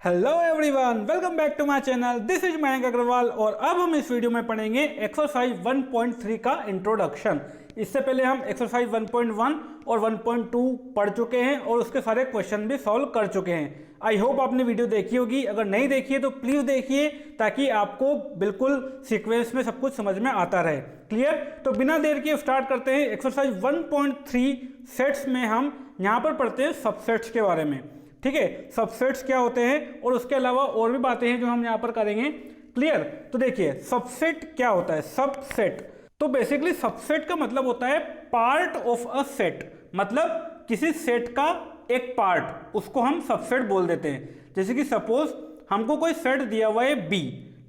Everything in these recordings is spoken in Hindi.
Hello everyone, welcome back to my channel. This is Mayank Agrawal और अब हम इस वीडियो में पढ़ेंगे एक्सरसाइज 1.3 का इंट्रोडक्शन। इससे पहले हम एक्सरसाइज 1.1 और 1.2 पढ़ चुके हैं और उसके सारे क्वेश्चन भी सॉल्व कर चुके हैं। आई होप आपने वीडियो देखी होगी। अगर नहीं देखी है तो प्लीज़ देखिए ताकि आपको बिल्कुल सीक्वेंस में सब कुछ समझ में आता रहे। क्लियर? तो बिना देर के स्टार्ट करते हैं। एक्सरसाइज 1.3 सेट्स में हम यहाँ पर पढ़ते हैं सबसेट्स के बारे में। ठीक है, सबसेट्स क्या होते हैं और उसके अलावा और भी बातें हैं जो हम यहाँ पर करेंगे। क्लियर? तो देखिए सबसेट क्या होता है। सबसेट तो बेसिकली सबसेट का मतलब होता है पार्ट ऑफ अ सेट, मतलब किसी सेट का एक पार्ट, उसको हम सबसेट बोल देते हैं। जैसे कि सपोज हमको कोई सेट दिया हुआ है बी।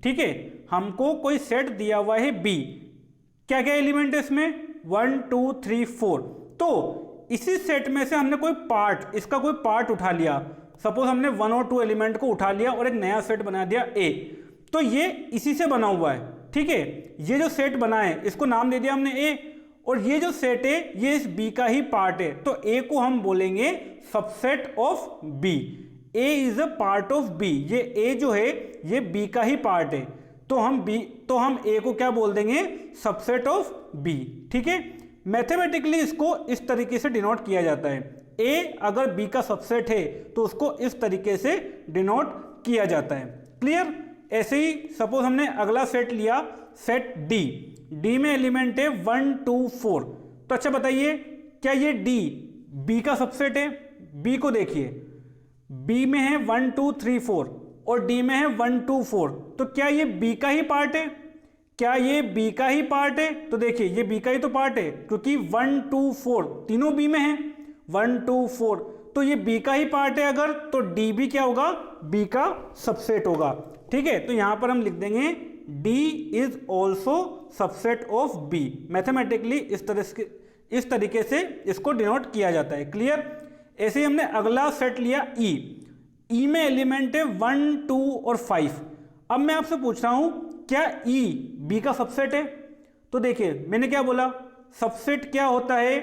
ठीक है, हमको कोई सेट दिया हुआ है बी। क्या क्या एलिमेंट है इसमें? 1 2 3 4। तो इसी सेट में से हमने कोई पार्ट, इसका कोई पार्ट उठा लिया। सपोज हमने 1 और 2 एलिमेंट को उठा लिया और एक नया सेट बना दिया ए। तो ये इसी से बना हुआ है। ठीक है, ये जो सेट बना है इसको नाम दे दिया हमने ए, और ये जो सेट है ये इस बी का ही पार्ट है। तो ए को हम बोलेंगे subset of B. A is a part of B. ये ए जो है ये बी का ही पार्ट है। तो हम ए को क्या बोल देंगे? Subset of B. ठीक है, मैथमेटिकली इसको इस तरीके से डिनोट किया जाता है। ए अगर बी का सबसेट है तो उसको इस तरीके से डिनोट किया जाता है। क्लियर? ऐसे ही सपोज हमने अगला सेट लिया, सेट डी। डी में एलिमेंट है 1 2 4। तो अच्छा बताइए, क्या ये डी बी का सबसेट है? बी को देखिए, बी में है 1 2 3 4 और डी में है 1 2 4। तो क्या ये बी का ही पार्ट है? क्या ये बी का ही पार्ट है? तो देखिए ये बी का ही तो पार्ट है क्योंकि 1 2 4 तीनों बी में है। 1 2 4 तो ये बी का ही पार्ट है अगर, तो डी भी क्या होगा? बी का सबसेट होगा। ठीक है, तो यहां पर हम लिख देंगे D is also subset of B. Mathematically इस तरीके से इसको डिनोट किया जाता है। क्लियर? ऐसे ही हमने अगला सेट लिया ई। ई में एलिमेंट है 1 2 और 5। अब मैं आपसे पूछ रहा हूं क्या ई बी का सबसेट है? तो देखिए मैंने क्या बोला, सबसेट क्या होता है?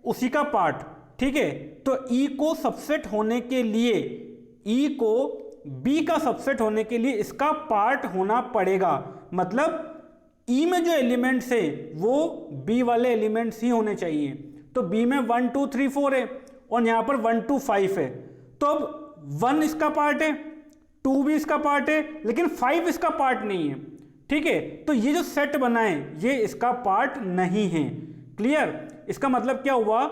उसी का पार्ट। ठीक है, तो ई को सबसेट होने के लिए, ई को बी का सबसेट होने के लिए इसका पार्ट होना पड़ेगा। मतलब ई में जो एलिमेंट्स है वो बी वाले एलिमेंट्स ही होने चाहिए। तो बी में 1 2 3 4 है और यहां पर 1 2 5 है। तो अब 1 इसका पार्ट है, 2 भी इसका पार्ट है, लेकिन 5 इसका पार्ट नहीं है। ठीक है, तो ये जो सेट बना है ये इसका पार्ट नहीं है। क्लियर? इसका मतलब क्या हुआ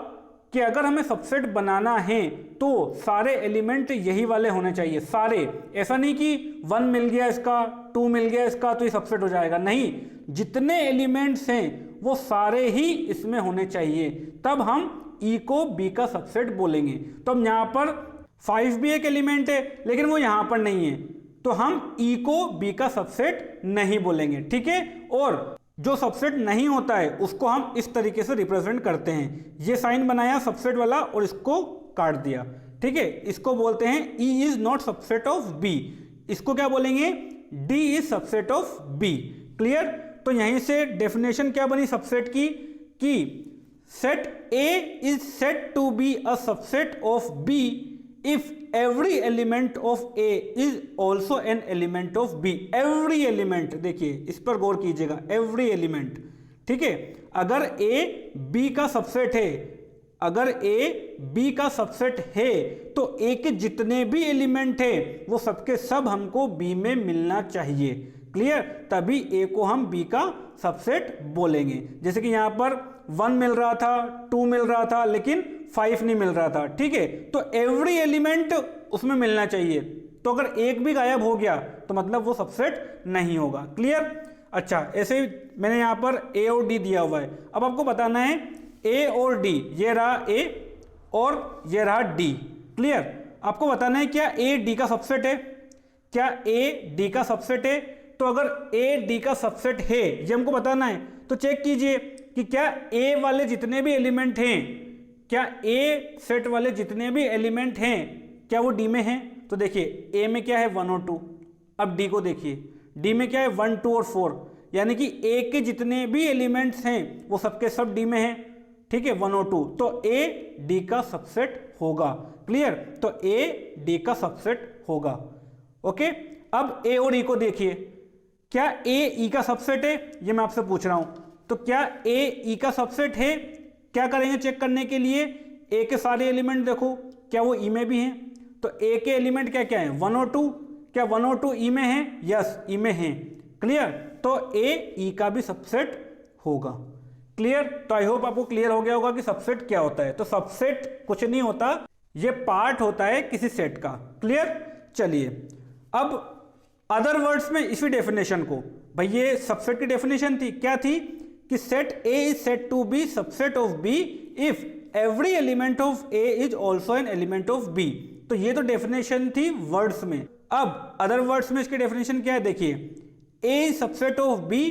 कि अगर हमें सबसेट बनाना है तो सारे एलिमेंट यही वाले होने चाहिए, सारे। ऐसा नहीं कि 1 मिल गया इसका, 2 मिल गया इसका तो ये सबसेट हो जाएगा। नहीं, जितने एलिमेंट्स हैं वो सारे ही इसमें होने चाहिए, तब हम ई को बी का सबसेट बोलेंगे। तो अब यहां पर 5 भी एक एलिमेंट है लेकिन वो यहां पर नहीं है, तो हम ई को बी का सबसेट नहीं बोलेंगे। ठीक है, और जो सबसेट नहीं होता है उसको हम इस तरीके से रिप्रेजेंट करते हैं। ये साइन बनाया सबसेट वाला और इसको काट दिया। ठीक है, इसको बोलते हैं E is not subset of B. इसको क्या बोलेंगे? D is subset of B. Clear? तो यहीं से डेफिनेशन क्या बनी सबसेट की कि set A is said to be a subset of B if every element of A is also an element of B। every element, देखिए इस पर गौर कीजिएगा, every element। ठीक है, अगर A B का सबसेट है, अगर A B का सबसेट है तो A के जितने भी एलिमेंट है वो सबके सब हमको B में मिलना चाहिए। क्लियर? तभी A को हम B का सबसेट बोलेंगे। जैसे कि यहां पर 1 मिल रहा था, 2 मिल रहा था, लेकिन 5 नहीं मिल रहा था। ठीक है, तो एवरी एलिमेंट उसमें मिलना चाहिए। तो अगर एक भी गायब हो गया तो मतलब वो सबसेट नहीं होगा। क्लियर? अच्छा, ऐसे ही मैंने यहां पर ए और डी दिया हुआ है। अब आपको बताना है ए और डी, ये रहा ए और ये रहा डी। क्लियर? आपको बताना है क्या ए डी का सबसेट है? क्या ए डी का सबसेट है? तो अगर ए डी का सबसेट है ये हमको बताना है, तो चेक कीजिए कि क्या ए वाले जितने भी एलिमेंट हैं, क्या ए सेट वाले जितने भी एलिमेंट हैं क्या वो डी में हैं? तो देखिए ए में क्या है 1 और 2। अब डी को देखिए, डी में क्या है 1 2 और 4, यानी कि ए के जितने भी एलिमेंट्स हैं वो सबके सब डी में हैं। ठीक है, 1 और 2, तो ए डी का सबसेट होगा। क्लियर? तो ए डी का सबसेट होगा। ओके, अब ए और ई को देखिए, क्या ए ई का सबसेट है, ये मैं आपसे पूछ रहा हूं। तो क्या ए ई का सबसेट है? क्या करेंगे चेक करने के लिए, ए के सारे एलिमेंट देखो क्या वो ई में भी हैं। तो ए के एलिमेंट क्या क्या है, 1 और 2, क्या 1 और 2 ई में है? यस, ई में है। क्लियर, तो ए ई का भी सबसेट होगा। क्लियर, तो आई होप आपको क्लियर हो गया होगा कि सबसेट क्या होता है। तो सबसेट कुछ नहीं होता, ये पार्ट होता है किसी सेट का। क्लियर, चलिए अब अदर वर्ड्स में इसी डेफिनेशन को, भाई ये सबसेट की डेफिनेशन थी, क्या थी कि set A is said to be subset of B if every element of A is also an element of B. तो ये तो डेफिनेशन थी वर्ड्स में। अब अदर वर्ड्स में इसकी डेफिनेशन क्या है, देखिए, A is subset of B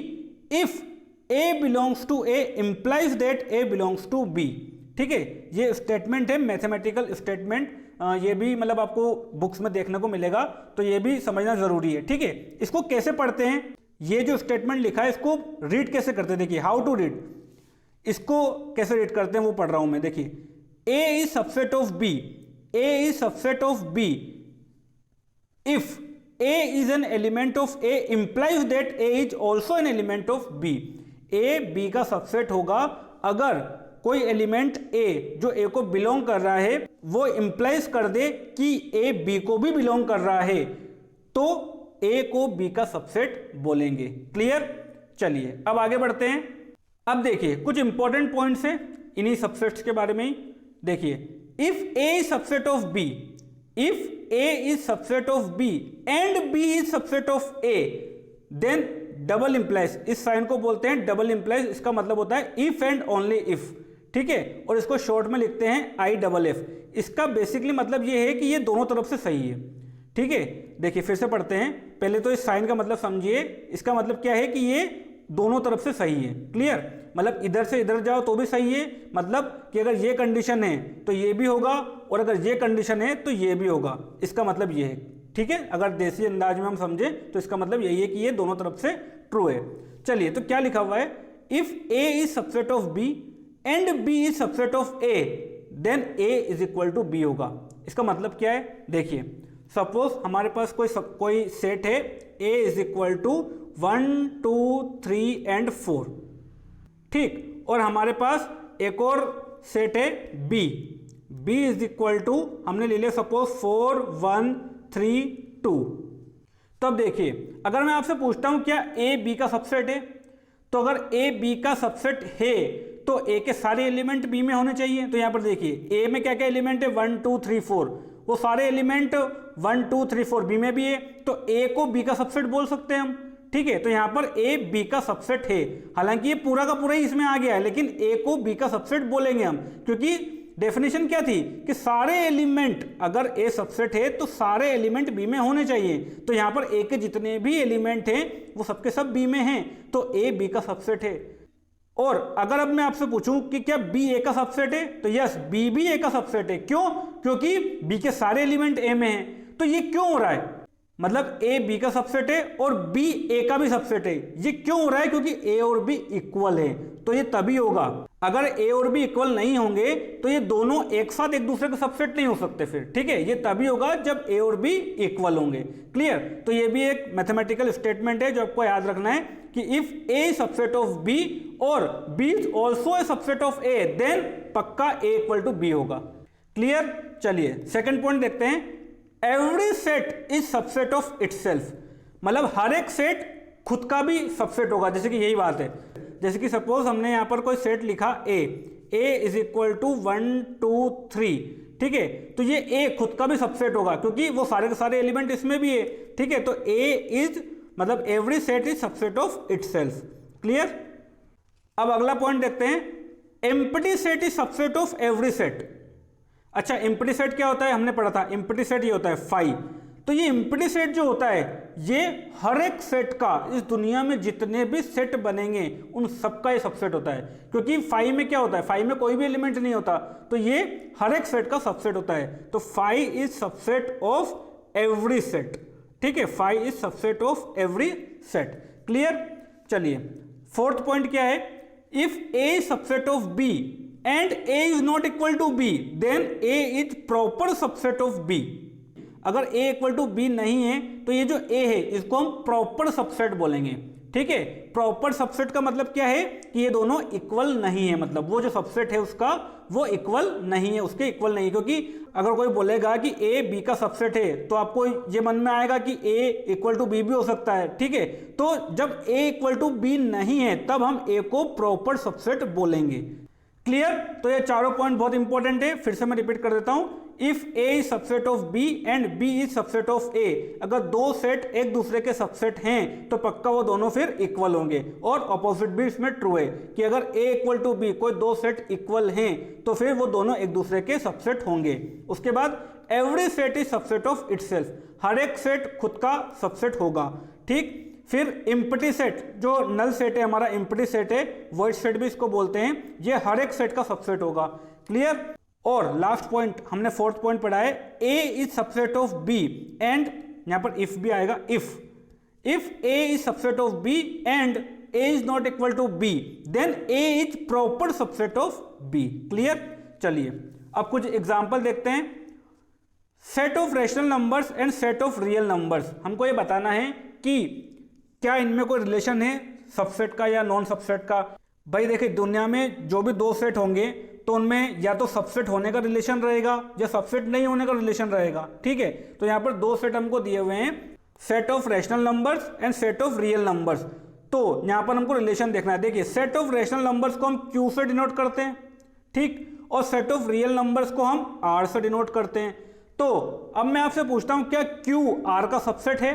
if A belongs to A implies that a belongs to B. ठीक है, ये स्टेटमेंट है, मैथमेटिकल स्टेटमेंट, ये भी मतलब आपको बुक्स में देखने को मिलेगा, तो ये भी समझना जरूरी है। ठीक है, इसको कैसे पढ़ते हैं, ये जो स्टेटमेंट लिखा है इसको रीड कैसे करते हैं, देखिए हाउ टू रीड, इसको कैसे रीड करते हैं वो पढ़ रहा हूं मैं। देखिए, A is subset of B, A is subset of B if A is an element of A implies that A is also an element of B. A B का सबसेट होगा अगर कोई एलिमेंट ए जो ए को बिलोंग कर रहा है वो इंप्लाइज कर दे कि ए बी को भी बिलोंग कर रहा है, तो ए को बी का सबसेट बोलेंगे। क्लियर, चलिए अब आगे बढ़ते हैं। अब देखिए कुछ इंपॉर्टेंट पॉइंट्स हैं इन्हीं सबसेट्स के बारे में ही। देखिए, if A is subset of B, if A is subset of B and B is subset of A, then double implies, इस साइन को बोलते हैं डबल इंप्लाइज। इसका मतलब होता है इफ एंड ओनली इफ। ठीक है, और इसको शॉर्ट में लिखते हैं IFF। इसका बेसिकली मतलब ये है कि ये दोनों तरफ से सही है। ठीक है, देखिए फिर से पढ़ते हैं, पहले तो इस साइन का मतलब समझिए। इसका मतलब क्या है कि ये दोनों तरफ से सही है। क्लियर, मतलब इधर से इधर जाओ तो भी सही है, मतलब कि अगर ये कंडीशन है तो ये भी होगा, और अगर ये कंडीशन है तो ये भी होगा। इसका मतलब ये है। ठीक है, अगर देसी अंदाज में हम समझे तो इसका मतलब यही है कि ये दोनों तरफ से ट्रू है। चलिए, तो क्या लिखा हुआ है, if A is subset of B and B is subset of A, then A is equal to B होगा। इसका मतलब क्या है, देखिए सपोज हमारे पास कोई सेट है, A is equal to 1 2 3 and 4। ठीक, और हमारे पास एक और सेट है B, B is equal to हमने ले लिया सपोज 4 1 3 2। तो अब देखिए, अगर मैं आपसे पूछता हूं क्या ए बी का सबसेट है, तो अगर ए बी का सबसेट है तो ए के सारे एलिमेंट बी में होने चाहिए। तो यहां पर देखिए, ए में क्या क्या एलिमेंट है, 1 2 3 4, वो सारे एलिमेंट 1 2 3 4 बी में भी है, तो ए को बी का सबसेट बोल सकते हैं हम। ठीक है, तो यहां पर ए बी का सबसेट है, हालांकि ये पूरा का पूरा ही इसमें आ गया है, लेकिन ए को बी का सबसेट बोलेंगे हम, क्योंकि डेफिनेशन क्या थी कि सारे एलिमेंट, अगर ए सबसेट है तो सारे एलिमेंट बी में होने चाहिए। तो यहां पर ए के जितने भी एलिमेंट हैं वो सबके सब बी में हैं, तो ए बी का सबसेट है। और अगर अब मैं आपसे पूछूं कि क्या बी ए का सबसेट है, तो यस, बी भी ए का सबसेट है। क्यों? क्योंकि बी के सारे एलिमेंट ए में हैं। तो ये क्यों हो रहा है, मतलब ए बी का सबसेट है और बी ए का भी सबसेट है। ये क्यों हो रहा है? क्योंकि ए और बी इक्वल है, तो ये तभी होगा। अगर ए और बी इक्वल नहीं होंगे तो ये दोनों एक साथ एक दूसरे के सबसेट नहीं हो सकते फिर। ठीक है, ये तभी होगा जब ए और बी इक्वल होंगे। क्लियर, तो ये भी एक मैथमेटिकल स्टेटमेंट है जो आपको याद रखना है कि if A subset of B और B is also a subset of A, then पक्का ए इक्वल टू बी होगा। क्लियर, चलिए सेकंड पॉइंट देखते हैं। Every set is subset of itself, मतलब हर एक सेट खुद का भी सबसेट होगा। जैसे कि यही बात है, जैसे कि सपोज हमने यहां पर कोई सेट लिखा ए इज इक्वल टू 1 2 3। ठीक है, तो ये ए खुद का भी सबसेट होगा क्योंकि वो सारे के सारे एलिमेंट इसमें भी है। ठीक है, तो ए इज मतलब every set is subset of itself. Clear, अब अगला पॉइंट देखते हैं। Empty set is subset of every set. अच्छा, एम्प्टी सेट क्या होता है, हमने पढ़ा था। एम्प्टी सेट ये होता है फाई। तो ये एम्प्टी सेट जो होता है ये हर एक सेट का, इस दुनिया में जितने भी सेट बनेंगे उन सबका ये सबसेट होता है। क्योंकि फाई में क्या होता है, फाई में कोई भी एलिमेंट नहीं होता, तो ये हर एक सेट का सबसेट होता है। तो phi is subset of every set. ठीक है, phi is subset of every set. Clear, चलिए फोर्थ पॉइंट क्या है। If A is subset of B and A is not equal to B, then A is proper subset of B. अगर ए इक्वल टू बी नहीं है तो ये जो ए है इसको हम प्रॉपर सबसेट बोलेंगे। ठीक है, प्रॉपर सबसेट का मतलब क्या है कि ये दोनों इक्वल नहीं है, मतलब वो जो सबसेट है उसका वो इक्वल नहीं है, उसके इक्वल नहीं है। क्योंकि अगर कोई बोलेगा कि ए बी का सबसेट है तो आपको ये मन में आएगा कि ए इक्वल टू बी भी हो सकता है। ठीक है, तो जब ए इक्वल टू बी नहीं है तब हम ए को प्रॉपर सबसेट बोलेंगे। क्लियर? तो ये चारों पॉइंट बहुत इंपॉर्टेंट है, फिर से मैं रिपीट कर देता हूं। If A is subset of B and B is subset of A, अगर दो सेट एक दूसरे के सबसेट हैं तो पक्का वो दोनों फिर इक्वल होंगे। और ऑपोजिट भी इसमें ट्रू है कि अगर ए इक्वल टू बी कोई दो सेट इक्वल हैं तो फिर वो दोनों एक दूसरे के सबसेट होंगे। उसके बाद every set is subset of itself, हर एक सेट खुद का सबसेट होगा। ठीक, फिर इम्पटी सेट, जो नल सेट है हमारा इम्पटी सेट है, वॉइड सेट भी इसको बोलते हैं, ये हर एक सेट का सबसेट होगा। क्लियर? और लास्ट पॉइंट हमने फोर्थ पॉइंट पढ़ा है, A is subset of B and, यहां पर इफ भी आएगा, if A is subset of B and A is not equal to B then A is proper subset of B. Clear? चलिए अब कुछ एग्जांपल देखते हैं। Set of rational numbers and set of real numbers, हमको ये बताना है कि क्या इनमें कोई रिलेशन है सबसेट का या नॉन सबसेट का। भाई देखिए, दुनिया में जो भी दो सेट होंगे तो उनमें या तो सबसेट होने का रिलेशन रहेगा या सबसेट नहीं होने का रिलेशन रहेगा। ठीक है, तो यहां पर दो सेट हमको दिए हुए हैं, set of rational numbers and set of real numbers. तो यहां पर हमको रिलेशन देखना है। देखिए, सेट ऑफ रैशनल नंबर्स को हम क्यू से डिनोट करते हैं, ठीक, और सेट ऑफ रियल नंबर्स को हम आर से डिनोट करते हैं। तो अब मैं आपसे पूछता हूं, क्या क्यू आर का सबसेट है?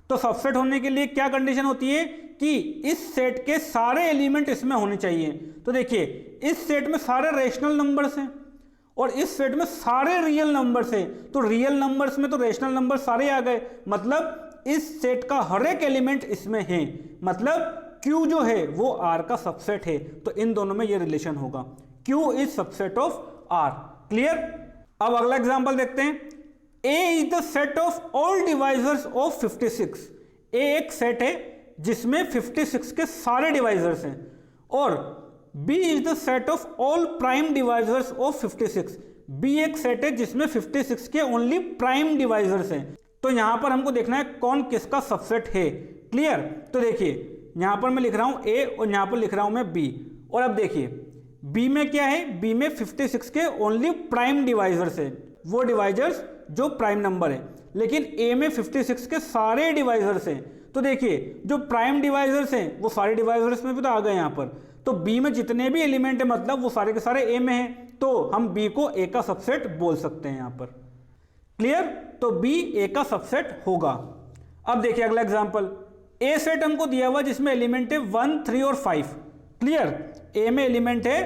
तो सबसेट होने के लिए क्या कंडीशन होती है कि इस सेट के सारे एलिमेंट इसमें होने चाहिए। तो देखिए, इस सेट में सारे रैशनल नंबर्स हैं और इस सेट में सारे रियल नंबर्स हैं, तो रियल नंबर्स में तो रैशनल नंबर सारे आ गए, मतलब इस सेट का हर एक एलिमेंट इसमें है, मतलब Q जो है वो R का सबसेट है। तो इन दोनों में ये रिलेशन होगा, Q is subset of R। Clear? अब अगला एग्जांपल देखते हैं। A is the set of all divisors of 56। A एक सेट है जिसमें 56 के सारे डिवाइजर्स हैं, और B is the set of all prime divisors of 56। B एक सेट है जिसमें 56 के ओनली प्राइम डिवाइजर्स हैं। तो यहां पर हमको देखना है कौन किसका सबसेट है। क्लियर? तो देखिए, यहां पर मैं लिख रहा हूं A और यहां पर लिख रहा हूं मैं B, और अब देखिए B में क्या है, B में 56 के ओनली प्राइम डिवाइजर्स है, वो डिवाइजर्स जो प्राइम नंबर है, लेकिन A में 56 के सारे डिवाइजर्स हैं। तो देखिए, जो प्राइम डिवाइजर्स हैं वो सारे डिवाइजर्स में भी तो आ गए यहाँ पर। तो B में जितने भी एलिमेंट है मतलब वो सारे के सारे A में हैं, तो हम B को A का सबसेट बोल सकते हैं यहाँ पर। क्लियर? तो B A का सबसेट होगा। अब देखिए अगला एग्जांपल, A सेट हमको दिया हुआ जिसमें एलिमेंट है 1, 3 और 5। क्लियर? A में एलिमेंट है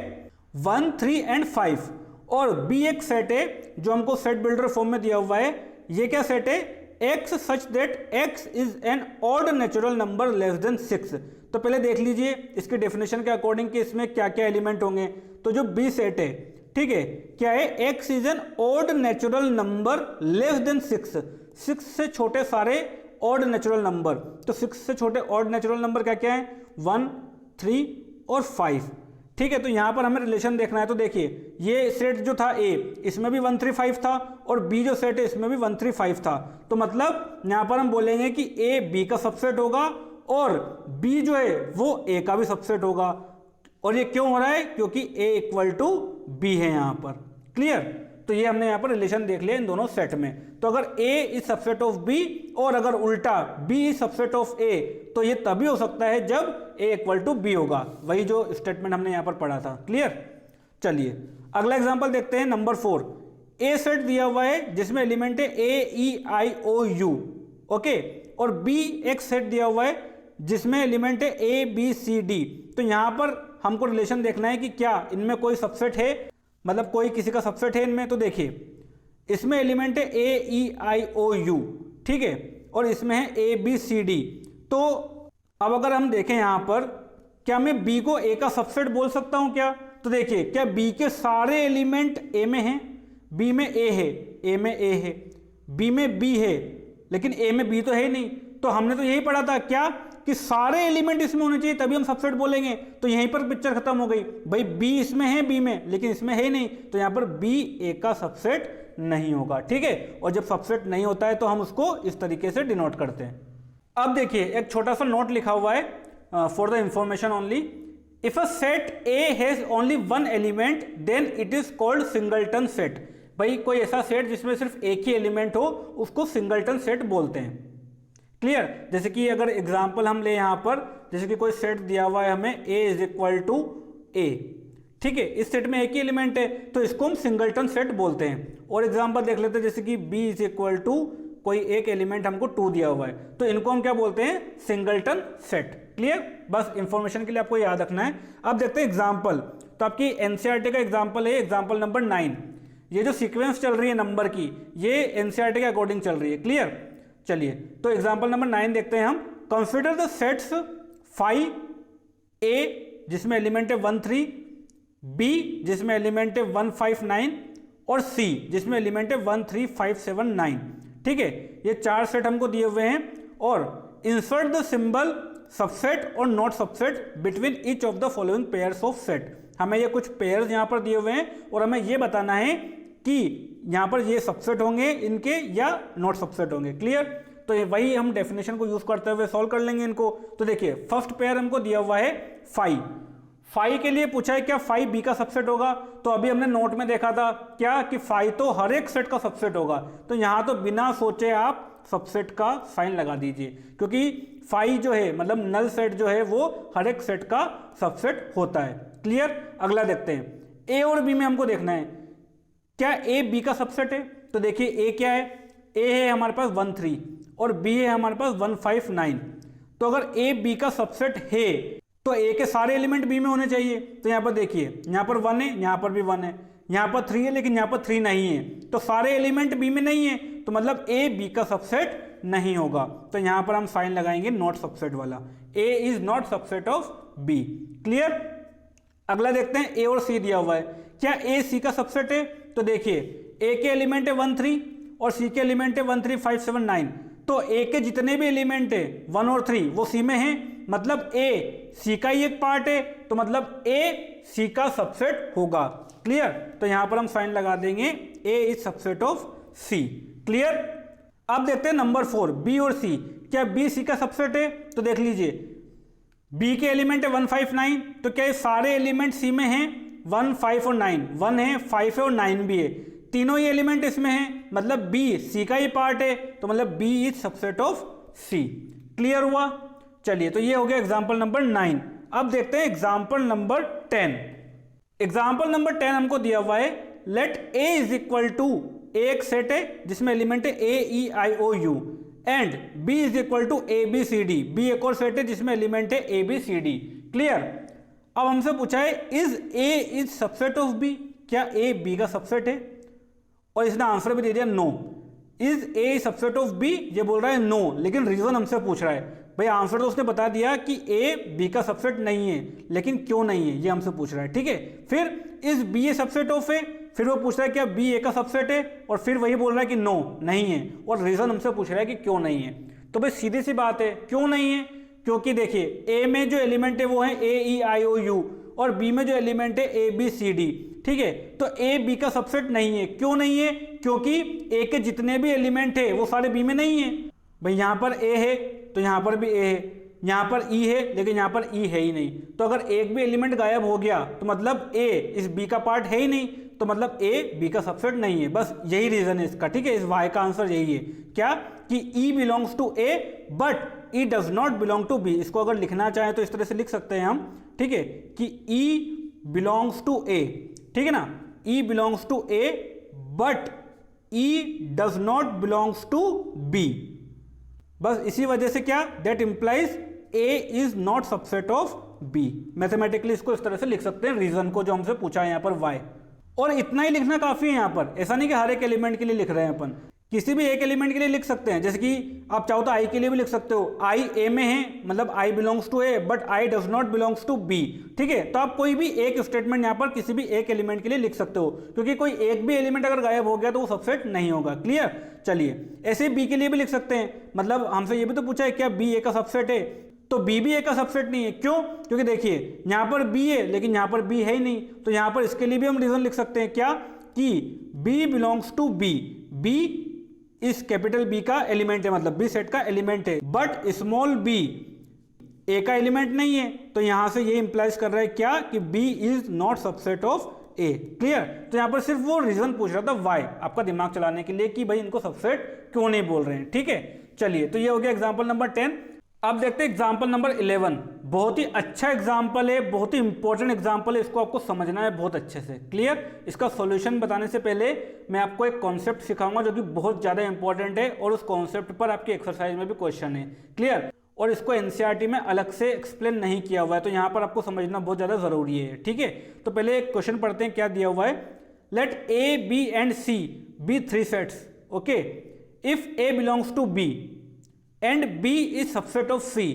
1, 3 एंड 5, और B एक सेट है जो हमको सेट बिल्डर फॉर्म में दिया हुआ है। ये क्या सेट है? X such that X is an odd natural number less than 6। तो पहले देख लीजिए इसके डेफिनेशन के अकॉर्डिंग कि इसमें क्या क्या एलिमेंट होंगे। तो जो B सेट है, ठीक है, क्या है? X is an odd natural number less than 6। 6 से छोटे सारे ऑड नेचुरल नंबर। तो 6 से छोटे ऑड नेचुरल नंबर क्या क्या है? 1, 3 और 5। ठीक है, तो यहां पर हमें रिलेशन देखना है। तो देखिए, ये सेट जो था A, इसमें भी 1, 3, 5 था, और B जो सेट है इसमें भी 1, 3, 5 था। तो मतलब यहां पर हम बोलेंगे कि A B का सबसेट होगा और B जो है वो A का भी सबसेट होगा। और ये क्यों हो रहा है? क्योंकि A इक्वल टू B है यहां पर। क्लियर? तो ये हमने यहां पर रिलेशन देख लिया इन दोनों सेट में। तो अगर A is subset of B और अगर उल्टा B is subset of A, तो ये तभी हो सकता है जब A इक्वल टू B होगा, वही जो स्टेटमेंट हमने यहां पर पढ़ा था। क्लियर? चलिए अगला एग्जांपल देखते हैं, नंबर 4। A सेट दिया हुआ है जिसमें एलिमेंट है A, E, I, O, U, okay, और B एक सेट दिया हुआ है जिसमें एलिमेंट है A, B, C, D। तो यहां पर हमको रिलेशन देखना है कि क्या इनमें कोई सबसेट है, मतलब कोई किसी का सबसेट है इनमें। तो देखिए, इसमें एलिमेंट है A, E, I, O, U, ठीक है, और इसमें है A, B, C, D। तो अब अगर हम देखें यहाँ पर, क्या मैं B को A का सबसेट बोल सकता हूँ क्या? तो देखिए, क्या B के सारे एलिमेंट A में हैं? B में A है, A में A है, B में B है, लेकिन A में B तो है ही नहीं। तो हमने तो यही पढ़ा था क्या, कि सारे एलिमेंट इसमें होने चाहिए तभी हम सबसेट बोलेंगे। तो यहीं पर पिक्चर खत्म हो गई। भाई B इसमें है B में, लेकिन इसमें है नहीं, तो यहाँ पर B A का सबसेट नहीं होगा, ठीक है। और जब सबसेट नहीं होता है तो हम उसको इस तरीके से डिनोट करते हैं। अब देखिए एक छोटा सा नोट लिखा हुआ है for the information only, if a set A has only one element then it is called singleton set. भाई कोई ऐसा सेट जिसमें सिर्फ एक ही एलिमेंट हो उसको सिंगलटन सेट बोलते हैं। क्लियर। जैसे कि अगर एग्जांपल हम ले यहाँ पर, जैसे कि कोई सेट दिया हुआ है हमें a इज इक्वल टू ए, ठीक है, इस सेट में एक ही एलिमेंट है तो इसको हम सिंगलटन सेट बोलते हैं। और एग्जांपल देख लेते हैं, जैसे कि b इज इक्वल टू कोई एक एलिमेंट हमको 2 दिया हुआ है तो इनको हम क्या बोलते हैं, सिंगलटन सेट। क्लियर। बस इंफॉर्मेशन के लिए आपको याद रखना है। अब देखते हैं एग्जाम्पल। तो आपकी एनसीईआरटी का एग्जाम्पल है एग्जाम्पल नंबर 9। ये जो सीक्वेंस चल रही है नंबर की, ये एनसीईआरटी के अकॉर्डिंग चल रही है। क्लियर। चलिए तो एग्जाम्पल नंबर 9 देखते हैं हम। कंसिडर द सेट्स 5a जिसमें एलिमेंट है 1 3, b जिसमें एलिमेंट है 1 5 9 और c जिसमें एलिमेंट है 1 3 5 7 9। ठीक है, ये 4 सेट हमको दिए हुए हैं और इंसर्ट द सिंबल सबसेट और not subset between each of the following pairs of set. हमें ये कुछ पेयर्स यहाँ पर दिए हुए हैं और हमें ये बताना है कि यहाँ पर ये सबसेट होंगे इनके या नॉट सबसेट होंगे। क्लियर। तो ये वही हम डेफिनेशन को यूज करते हुए सॉल्व कर लेंगे इनको। तो देखिए फर्स्ट पेयर हमको दिया हुआ है 5 के लिए पूछा है क्या 5 बी का सबसेट होगा। तो अभी हमने नोट में देखा था क्या कि 5 तो हर एक सेट का सबसेट होगा। तो यहाँ तो बिना सोचे आप सबसेट का साइन लगा दीजिए, क्योंकि 5 जो है मतलब नल सेट जो है वो हर एक सेट का सबसेट होता है। क्लियर। अगला देखते हैं, ए और बी में हमको देखना है क्या ए बी का सबसेट है। तो देखिए ए क्या है, ए है हमारे पास 1 3 और बी है हमारे पास 1 5 9। तो अगर ए बी का सबसेट है तो ए के सारे एलिमेंट बी में होने चाहिए। तो यहाँ पर देखिए यहाँ पर 1 है, यहाँ पर भी 1 है, यहाँ पर 3 है लेकिन यहाँ पर 3 नहीं है, तो सारे एलिमेंट बी में नहीं है, तो मतलब ए बी का सबसेट नहीं होगा। तो यहाँ पर हम साइन लगाएंगे नॉट सबसेट वाला, A is not subset of B. Clear. अगला देखते हैं ए और सी दिया हुआ है, क्या ए सी का सबसेट है। तो देखिए ए के एलिमेंट है 1 3 और सी के एलिमेंट है 1 3 5 7 9। तो ए के जितने भी एलिमेंट है 1 और 3 वो सी में हैं, मतलब ए सी का ही एक पार्ट है, तो मतलब ए सी का सबसेट होगा। क्लियर। तो यहां पर हम साइन लगा देंगे A is subset of C. Clear. अब देखते हैं नंबर 4 बी और सी, क्या बी सी का सबसेट है। तो देख लीजिए बी के एलिमेंट है 1 5 9, तो क्या ये सारे एलिमेंट सी में हैं 1 5 और 9, 1 है 5 है और 9 भी है, तीनों ही एलिमेंट इसमें हैं, मतलब बी सी का ही पार्ट है, तो मतलब B is subset of C. Clear हुआ। चलिए तो ये हो गया एग्जाम्पल नंबर 9। अब देखते हैं एग्जाम्पल नंबर 10। एग्जाम्पल नंबर 10 हमको दिया हुआ है let A is equal to, एक सेट है जिसमें एलिमेंट है A E I O U and B is equal to A B C D, B एक और सेट है जिसमें एलिमेंट है A B C D. Clear. अब हमसे पूछा है is A is subset of B, क्या ए बी का सबसेट है, और इसने आंसर भी दे दिया no. Is A subset of B, ये बोल रहा है नो, लेकिन रीजन हमसे पूछ रहा है। भाई आंसर तो उसने बता दिया कि ए बी का सबसेट नहीं है, लेकिन क्यों नहीं है ये हमसे पूछ रहा है। ठीक है। फिर is B a subset of A, फिर वो पूछ रहा है क्या बी ए का सबसेट है, और फिर वही बोल रहा है कि नो नहीं है, और रीजन हमसे पूछ रहा है कि क्यों नहीं है। तो भाई सीधी सी बात है क्यों नहीं है, क्योंकि देखिए ए में जो एलिमेंट है वो है A E I O you और बी में जो एलिमेंट है ए बी सी डी। ठीक है। तो ए बी का सबसेट नहीं है। क्यों नहीं है, क्योंकि ए के जितने भी एलिमेंट है वो सारे बी में नहीं है। भाई यहाँ पर ए है तो यहाँ पर भी ए है, यहाँ पर ई है लेकिन यहाँ पर ई है ही नहीं, तो अगर एक भी एलिमेंट गायब हो गया तो मतलब ए इस बी का पार्ट है ही नहीं, तो मतलब ए बी का सबसेट नहीं है। बस यही रीजन है इसका। ठीक है। इस वाई का आंसर यही है क्या कि E belongs to A but E does not belong to B. इसको अगर लिखना चाहें तो इस तरह से लिख सकते हैं हम, ठीक है, कि ई बिलोंग्स टू ए, ठीक है ना, E belongs to A but E does not belongs to B. बस इसी वजह से क्या that implies A is not subset of B. Mathematically इसको इस तरह से लिख सकते हैं रीजन को जो हमसे पूछा है यहाँ पर वाई। और इतना ही लिखना काफी है यहाँ पर, ऐसा नहीं कि हर एक एलिमेंट के लिए लिख रहे हैं अपन, किसी भी एक एलिमेंट के लिए लिख सकते हैं। जैसे कि आप चाहो तो आई के लिए भी लिख सकते हो, आई ए में है मतलब I belongs to A but I does not belongs to B. ठीक है। तो आप कोई भी एक स्टेटमेंट यहाँ पर किसी भी एक एलिमेंट के लिए लिख सकते हो, क्योंकि कोई एक भी एलिमेंट अगर गायब हो गया तो वो सबसेट नहीं होगा। क्लियर। चलिए ऐसे बी के लिए भी लिख सकते हैं, मतलब हमसे ये भी तो पूछा है क्या बी ए का सबसेट है, तो बी भी ए का सबसेट नहीं है। क्यों, क्योंकि देखिए यहाँ पर बी है लेकिन यहाँ पर बी है ही नहीं, तो यहाँ पर इसके लिए भी हम रीजन लिख सकते हैं क्या कि B belongs to B, B इस कैपिटल B का एलिमेंट है, मतलब B सेट का एलिमेंट है, बट स्मॉल b A का एलिमेंट नहीं है, तो यहां से ये इंप्लाइज कर रहा है क्या कि B is not subset of A। Clear? तो यहां पर सिर्फ वो रीजन पूछ रहा था वाई, आपका दिमाग चलाने के लिए कि भाई इनको सबसेट क्यों नहीं बोल रहे हैं। ठीक है, चलिए, तो ये हो गया एग्जांपल नंबर 10। अब देखते हैं एग्जांपल नंबर 11। बहुत ही अच्छा एग्जांपल है, बहुत ही इंपॉर्टेंट एग्जांपल है, इसको आपको समझना है बहुत अच्छे से। क्लियर? इसका सॉल्यूशन बताने से पहले मैं आपको एक कॉन्सेप्ट सिखाऊंगा जो कि बहुत ज्यादा इंपॉर्टेंट है, और उस कॉन्सेप्ट पर आपकी एक्सरसाइज में भी क्वेश्चन है। क्लियर? और इसको एनसीईआरटी में अलग से एक्सप्लेन नहीं किया हुआ है, तो यहाँ पर आपको समझना बहुत ज़्यादा ज़रूरी है। ठीक है, तो पहले एक क्वेश्चन पढ़ते हैं, क्या दिया हुआ है। Let A B and C be 3 sets, okay, if A belongs to B and B is subset of C,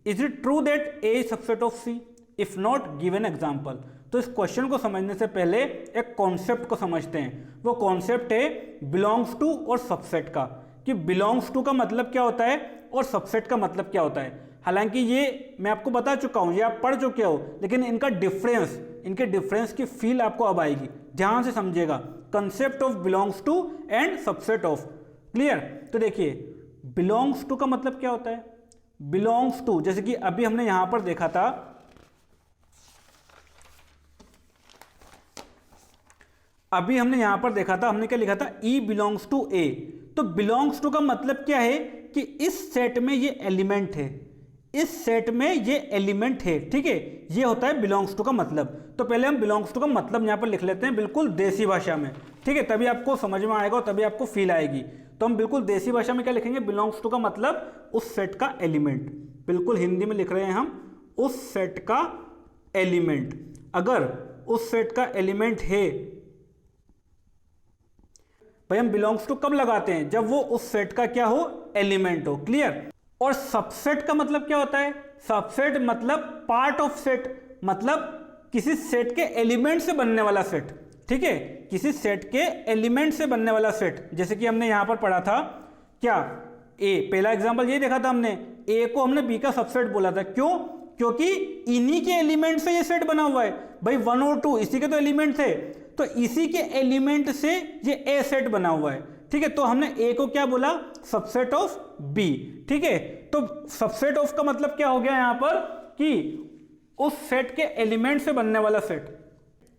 is it true that A is subset of C? If not, give an example. तो इस क्वेश्चन को समझने से पहले एक कॉन्सेप्ट को समझते हैं। वो कॉन्सेप्ट है बिलोंग्स टू और सबसेट का, कि बिलोंग्स टू का मतलब क्या होता है और सबसेट का मतलब क्या होता है। हालांकि ये मैं आपको बता चुका हूं, ये आप पढ़ चुके हो, लेकिन इनका डिफरेंस, इनके डिफरेंस की फील आपको अब आएगी। ध्यान से समझिएगा, concept of belongs to and subset of. Clear? तो देखिए, बिलोंग्स टू का मतलब क्या होता है। बिलोंग्स टू, जैसे कि अभी हमने यहां पर देखा था, हमने क्या लिखा था, E बिलोंग्स टू A। तो बिलोंग्स टू का मतलब क्या है कि इस सेट में ये एलिमेंट है, इस सेट में ये एलिमेंट है। ठीक है, ये होता है बिलोंग्स टू का मतलब। तो पहले हम बिलोंग्स टू का मतलब यहां पर लिख लेते हैं बिल्कुल देसी भाषा में। ठीक है, तभी आपको समझ में आएगा और तभी आपको फील आएगी। तो हम बिल्कुल देसी भाषा में क्या लिखेंगे, बिलोंग्स टू का मतलब उस सेट का एलिमेंट। बिल्कुल हिंदी में लिख रहे हैं हम, उस सेट का एलिमेंट। अगर उस सेट का एलिमेंट है, भाई हम बिलोंग्स टू कब लगाते हैं, जब वो उस सेट का क्या हो, एलिमेंट हो। क्लियर? और सबसेट का मतलब क्या होता है, सबसेट मतलब पार्ट ऑफ सेट, मतलब किसी सेट के एलिमेंट से बनने वाला सेट। ठीक है, किसी सेट के एलिमेंट से बनने वाला सेट। जैसे कि हमने यहां पर पढ़ा था क्या, ए, पहला एग्जांपल ये देखा था हमने, ए को हमने बी का सबसेट बोला था। क्यों? क्योंकि इन्हीं के एलिमेंट से ये सेट बना हुआ है। भाई 1 और 2 इसी के तो एलिमेंट थे, तो इसी के एलिमेंट से ये ए सेट बना हुआ है। ठीक है, तो हमने ए को क्या बोला, सबसेट ऑफ बी। ठीक है, तो सबसेट ऑफ का मतलब क्या हो गया यहां पर, कि उस सेट के एलिमेंट से बनने वाला सेट,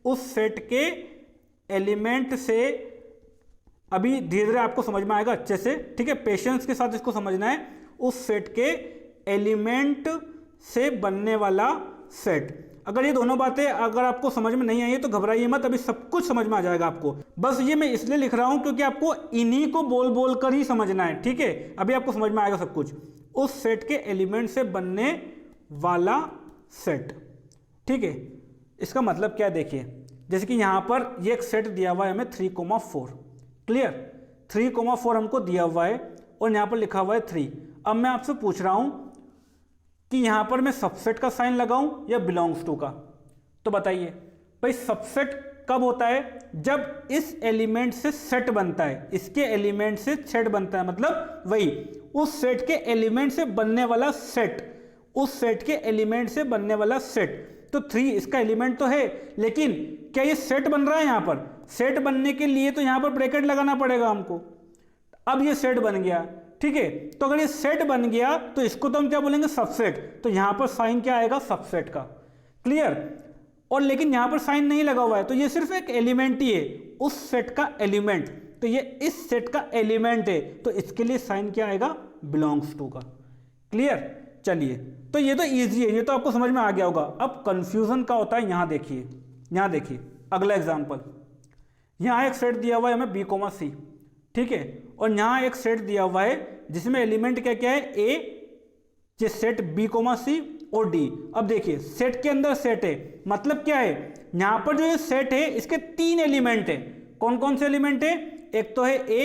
उस सेट के एलिमेंट से। अभी धीरे धीरे आपको समझ में आएगा अच्छे से। ठीक है, पेशेंस के साथ इसको समझना है। उस सेट के एलिमेंट से बनने वाला सेट। अगर ये दोनों बातें अगर आपको समझ में नहीं आई है तो घबराइए मत, अभी सब कुछ समझ में आ जाएगा आपको। बस ये मैं इसलिए लिख रहा हूं क्योंकि आपको इन्हीं को बोल बोल कर ही समझना है। ठीक है, अभी आपको समझ में आएगा सब कुछ। उस सेट के एलिमेंट से बनने वाला सेट। ठीक है, इसका मतलब क्या है, देखिए, जैसे कि यहां पर ये एक सेट दिया हुआ है हमें 3,4। क्लियर? 3,4 हमको दिया हुआ है और यहां पर लिखा हुआ है 3। अब मैं आपसे पूछ रहा हूं कि यहां पर मैं सबसेट का साइन लगाऊं या बिलोंग्स टू का, तो बताइए भाई सबसेट कब होता है, जब इस एलिमेंट से सेट बनता है, इसके एलिमेंट से सेट बनता है, मतलब वही उस सेट के एलिमेंट से बनने वाला सेट, उस सेट के एलिमेंट से बनने वाला सेट। तो 3 इसका एलिमेंट तो है, लेकिन क्या ये सेट बन रहा है? यहां पर सेट बनने के लिए तो यहां पर ब्रैकेट लगाना पड़ेगा हमको। अब ये सेट बन गया। ठीक है, तो अगर ये सेट बन गया तो इसको तो हम क्या बोलेंगे, सबसेट। तो यहां पर साइन क्या आएगा, सबसेट का। क्लियर? और लेकिन यहां पर साइन नहीं लगा हुआ है, तो ये सिर्फ एक एलिमेंट ही है, उस सेट का एलिमेंट। तो ये इस सेट का एलिमेंट है, तो इसके लिए साइन क्या आएगा, बिलोंग्स टू का। क्लियर? चलिए, तो ये तो ईजी है, ये तो आपको समझ में आ गया होगा। अब कंफ्यूजन का होता है, यहां देखिए, यहां देखिए अगला एग्जाम्पल। यहां एक सेट दिया हुआ है हमें B, C। ठीक है, और यहां एक सेट दिया हुआ है जिसमें एलिमेंट क्या क्या है, ए, ये सेट B, C और D। अब देखिए सेट के अंदर सेट है, मतलब क्या है, यहां पर जो ये सेट है इसके 3 एलिमेंट है। कौन कौन से एलिमेंट है, एक तो है A,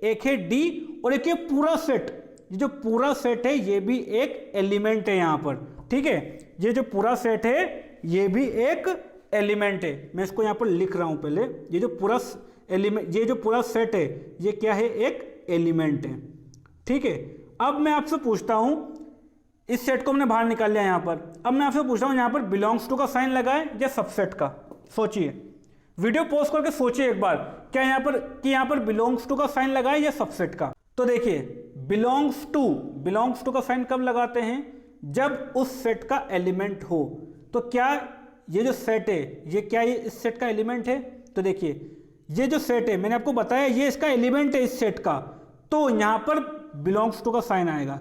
एक है D और एक है पूरा सेट। ये जो पूरा सेट है ये भी एक एलिमेंट है यहां पर। ठीक है, ये जो पूरा सेट है ये भी एक एलिमेंट है। मैं इसको यहां पर लिख रहा हूं पहले, ये जो पूरा एलिमेंट, ये जो पूरा सेट है ये क्या है, एक एलिमेंट है। ठीक है, अब मैं आपसे पूछता हूं, इस सेट को हमने बाहर निकाल लिया यहां पर। अब मैं आपसे पूछ रहा हूं यहां पर बिलोंग्स टू का साइन लगाए या सबसेट का, सोचिए। वीडियो पॉज करके सोचिए एक बार, क्या यहाँ पर बिलोंग्स टू का साइन लगाए या सबसेट का। तो देखिए बिलोंग्स टू का साइन कब लगाते हैं, जब उस सेट का एलिमेंट हो। तो क्या ये जो सेट है ये क्या ये इस सेट का एलिमेंट है। तो देखिए ये जो सेट है मैंने आपको बताया ये इसका एलिमेंट है इस सेट का, तो यहां पर बिलोंग्स टू का साइन आएगा।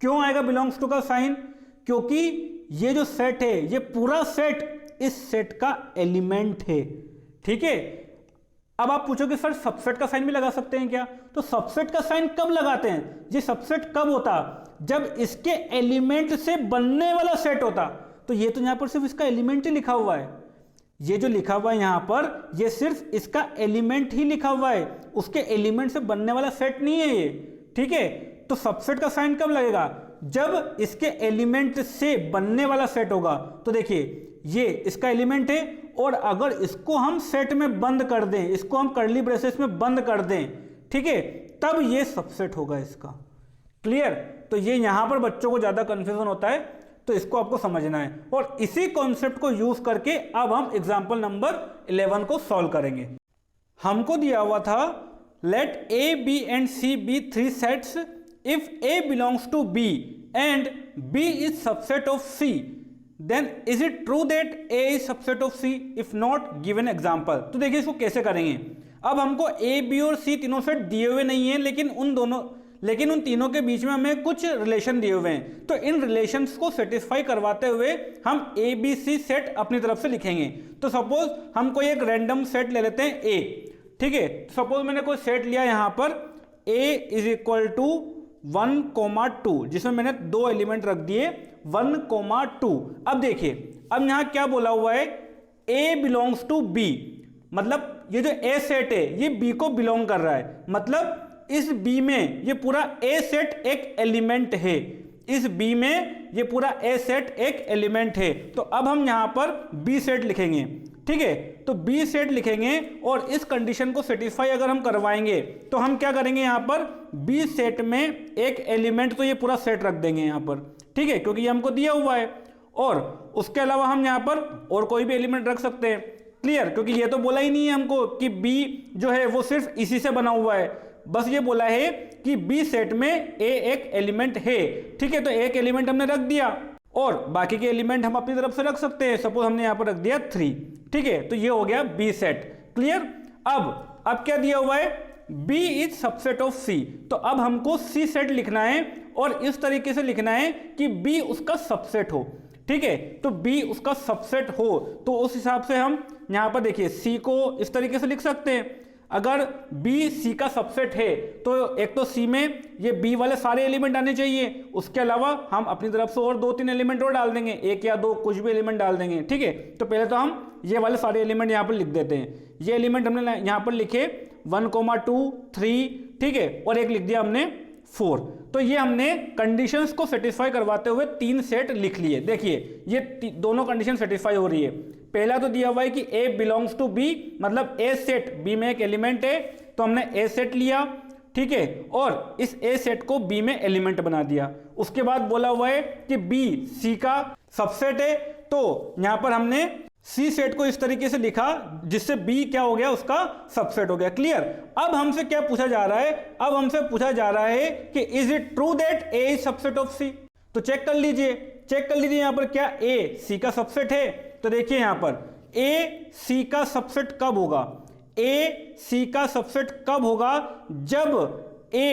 क्यों आएगा बिलोंग्स टू का साइन, क्योंकि ये जो सेट है ये पूरा सेट इस सेट का एलिमेंट है। ठीक है, अब आप पूछोगे सर सबसेट का साइन भी लगा सकते हैं क्या। तो सबसेट का साइन कब लगाते हैं, ये सबसेट कब होता, जब इसके एलिमेंट से बनने वाला सेट होता। तो ये तो यहां पर सिर्फ इसका एलिमेंट ही लिखा हुआ है, ये जो लिखा हुआ है यहां पर ये सिर्फ इसका एलिमेंट ही लिखा हुआ है, उसके एलिमेंट से बनने वाला सेट नहीं है ये। ठीक है, तो सबसेट का साइन कब लगेगा, जब इसके एलिमेंट से बनने वाला सेट होगा। तो देखिए ये इसका एलिमेंट है और अगर इसको हम सेट में बंद कर दें, इसको हम कर्ली ब्रेसेस में बंद कर दें, ठीक है, तब ये सबसेट होगा इसका। क्लियर। तो ये यहां पर बच्चों को ज्यादा कंफ्यूजन होता है, तो इसको आपको समझना है। और इसी कॉन्सेप्ट को यूज करके अब हम एग्जांपल नंबर 11 को सॉल्व करेंगे। हमको दिया हुआ था let A B and C be 3 sets if A belongs to B and B is subset of C, then is it true that A is subset of C, if not given example. तो देखिए इसको कैसे करेंगे। अब हमको ए बी और सी तीनों सेट दिए हुए नहीं है, लेकिन उन तीनों के बीच में हमें कुछ रिलेशन दिए हुए हैं। तो इन रिलेशंस को सेटिस्फाई करवाते हुए हम ए बी सी सेट अपनी तरफ से लिखेंगे। तो सपोज हम कोई एक रैंडम सेट ले लेते हैं ए। ठीक है, सपोज मैंने कोई सेट लिया यहां पर ए इज इक्वल टू 1,2, जिसमें मैंने 2 एलिमेंट रख दिए 1,2। अब देखिए अब यहां क्या बोला हुआ है, ए बिलोंग्स टू बी, मतलब ये जो ए सेट है ये बी को बिलोंग कर रहा है, मतलब इस बी में ये पूरा ए सेट एक एलिमेंट है, इस बी में ये पूरा ए सेट एक एलिमेंट है। तो अब हम यहां पर बी सेट लिखेंगे। ठीक है, तो बी सेट लिखेंगे और इस कंडीशन को सेटिस्फाई अगर हम करवाएंगे तो हम क्या करेंगे, यहां पर बी सेट में एक एलिमेंट तो ये पूरा सेट रख देंगे यहां पर। ठीक है, क्योंकि ये हमको दिया हुआ है, और उसके अलावा हम यहां पर और कोई भी एलिमेंट रख सकते हैं। क्लियर, क्योंकि ये तो बोला ही नहीं है हमको कि बी जो है वो सिर्फ इसी से बना हुआ है, बस ये बोला है कि बी सेट में ए एक एलिमेंट है। ठीक है, तो एक एलिमेंट हमने रख दिया और बाकी के एलिमेंट हम अपनी तरफ से रख सकते हैं। सपोज हमने यहां पर रख दिया 3। ठीक है, तो ये हो गया बी सेट। क्लियर। अब क्या दिया हुआ है, B is subset of C. तो अब हमको सी सेट लिखना है और इस तरीके से लिखना है कि बी उसका सबसेट हो। ठीक है, तो बी उसका सबसेट हो, तो उस हिसाब से हम यहां पर देखिए सी को इस तरीके से लिख सकते हैं। अगर B C का सबसेट है तो एक तो C में ये B वाले सारे एलिमेंट आने चाहिए, उसके अलावा हम अपनी तरफ से और 2-3 एलिमेंट और डाल देंगे, 1 या 2 कुछ भी एलिमेंट डाल देंगे। ठीक है, तो पहले तो हम ये वाले सारे एलिमेंट यहाँ पर लिख देते हैं। ये एलिमेंट हमने यहाँ पर लिखे 1,2 3, ठीक है, और एक लिख दिया हमने 4। तो ये हमने कंडीशंस को सेटिस्फाई करवाते हुए 3 सेट लिख लिए। देखिए ये दोनों कंडीशन सेटिस्फाई हो रही है। पहला तो दिया हुआ है कि A बिलोंग्स टू B, मतलब A सेट B में एक एलिमेंट है, तो हमने A सेट लिया। ठीक है, और इस A सेट को B में एलिमेंट बना दिया। उसके बाद बोला हुआ है कि B C का सबसेट है, तो यहां पर हमने C सेट को इस तरीके से लिखा जिससे B क्या हो गया, उसका सबसेट हो गया। क्लियर। अब हमसे क्या पूछा जा रहा है, अब हमसे पूछा जा रहा है कि is it true that A is subset of C। तो चेक कर लीजिए यहां पर क्या A C का सबसेट है। तो देखिए यहां पर A C का सबसेट कब होगा, A C का सबसेट कब होगा, जब A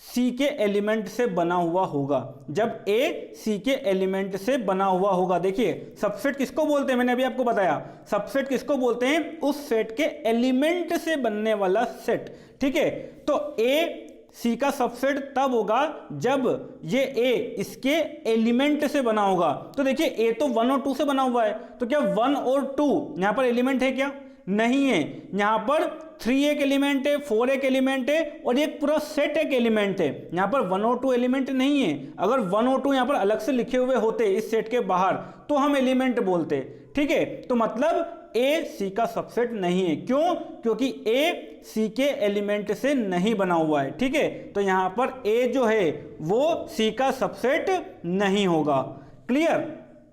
C के एलिमेंट से बना हुआ होगा, जब A C के एलिमेंट से बना हुआ होगा। देखिए सबसेट किसको बोलते हैं, मैंने अभी आपको बताया सबसेट किसको बोलते हैं, उस सेट के एलिमेंट से बनने वाला सेट। ठीक है, तो A C का सबसेट तब होगा जब ये A इसके एलिमेंट से बना होगा। तो देखिए A तो 1 और 2 से बना हुआ है, तो क्या 1 और 2 यहां पर एलिमेंट है क्या, नहीं है। यहां पर 3 एक एलिमेंट है, 4 एक एलिमेंट है, और ये पूरा सेट एक एलिमेंट है। यहां पर 1 और 2 एलिमेंट नहीं है। अगर 1 और 2 यहां पर अलग से लिखे हुए होते इस सेट के बाहर तो हम एलिमेंट बोलते। ठीक है, तो मतलब A C का सबसेट नहीं है। क्यों, क्योंकि A C के एलिमेंट से नहीं बना हुआ है। ठीक है, तो यहां पर A जो है वो C का सबसेट नहीं होगा। क्लियर।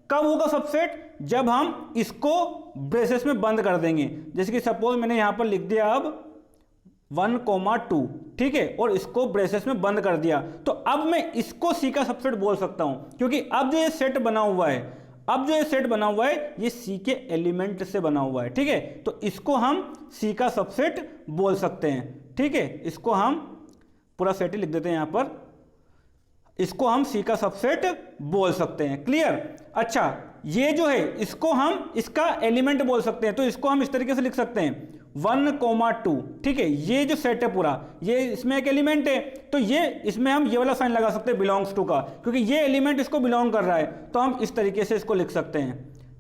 कब होगा सबसेट, जब हम इसको ब्रेसेस में बंद कर देंगे। जैसे कि सपोज मैंने यहां पर लिख दिया अब 1,2, ठीक है, और इसको ब्रेसेस में बंद कर दिया, तो अब मैं इसको सी का सबसेट बोल सकता हूं, क्योंकि अब जो ये सेट बना हुआ है, अब जो ये सेट बना हुआ है ये सी के एलिमेंट से बना हुआ है, ठीक है, तो इसको हम सी का सबसेट बोल सकते हैं, ठीक है, इसको हम पूरा सेट ही लिख देते हैं यहां पर, इसको हम सी का सबसेट बोल सकते हैं। क्लियर? अच्छा, ये जो है इसको हम इसका एलिमेंट बोल सकते हैं, तो इसको हम इस तरीके से लिख सकते हैं 1,2, ठीक है, ये जो सेट है पूरा, ये इसमें एक एलिमेंट है, तो ये इसमें हम ये वाला साइन लगा सकते हैं बिलोंग्स टू का, क्योंकि ये एलिमेंट इसको बिलोंग कर रहा है, तो हम इस तरीके से इसको लिख सकते हैं,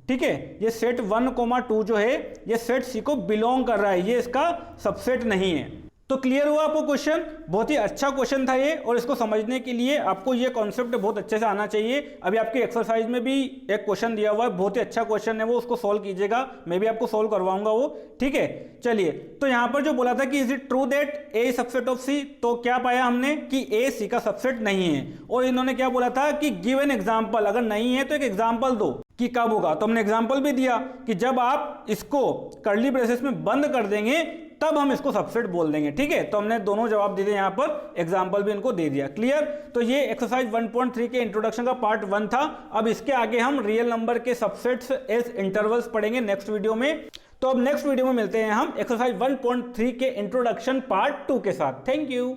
ठीक है। ये सेट 1,2 जो है ये सेट सी को बिलोंग कर रहा है, ये इसका सबसेट नहीं है। तो क्लियर हुआ आपको क्वेश्चन? बहुत ही अच्छा क्वेश्चन था ये, और इसको समझने के लिए आपको ये कॉन्सेप्ट बहुत अच्छे से आना चाहिए। अभी आपकी एक्सरसाइज में भी एक क्वेश्चन दिया हुआ है, बहुत ही अच्छा क्वेश्चन है वो, उसको सोल्व कीजिएगा, मैं भी आपको सोल्व करवाऊंगा वो, ठीक है। चलिए, तो यहां पर जो बोला था कि is it true that A subset of C, तो क्या पाया हमने कि ए सी का सबसेट नहीं है, और इन्होंने क्या बोला था कि गिव एन एग्जाम्पल, अगर नहीं है तो एक एग्जाम्पल दो कि कब होगा, तो हमने एग्जाम्पल भी दिया कि जब आप इसको कर्ली ब्रेसेस में बंद कर देंगे तब हम इसको सबसेट बोल देंगे, ठीक है। तो हमने दोनों जवाब दे दिए, यहां पर एग्जाम्पल भी इनको दे दिया। क्लियर? तो ये एक्सरसाइज 1.3 के इंट्रोडक्शन का पार्ट 1 था। अब इसके आगे हम रियल नंबर के सबसेट्स एज इंटरवल्स पढ़ेंगे नेक्स्ट वीडियो में। तो अब नेक्स्ट वीडियो में मिलते हैं हम एक्सरसाइज 1.3 के इंट्रोडक्शन पार्ट 2 के साथ। Thank you.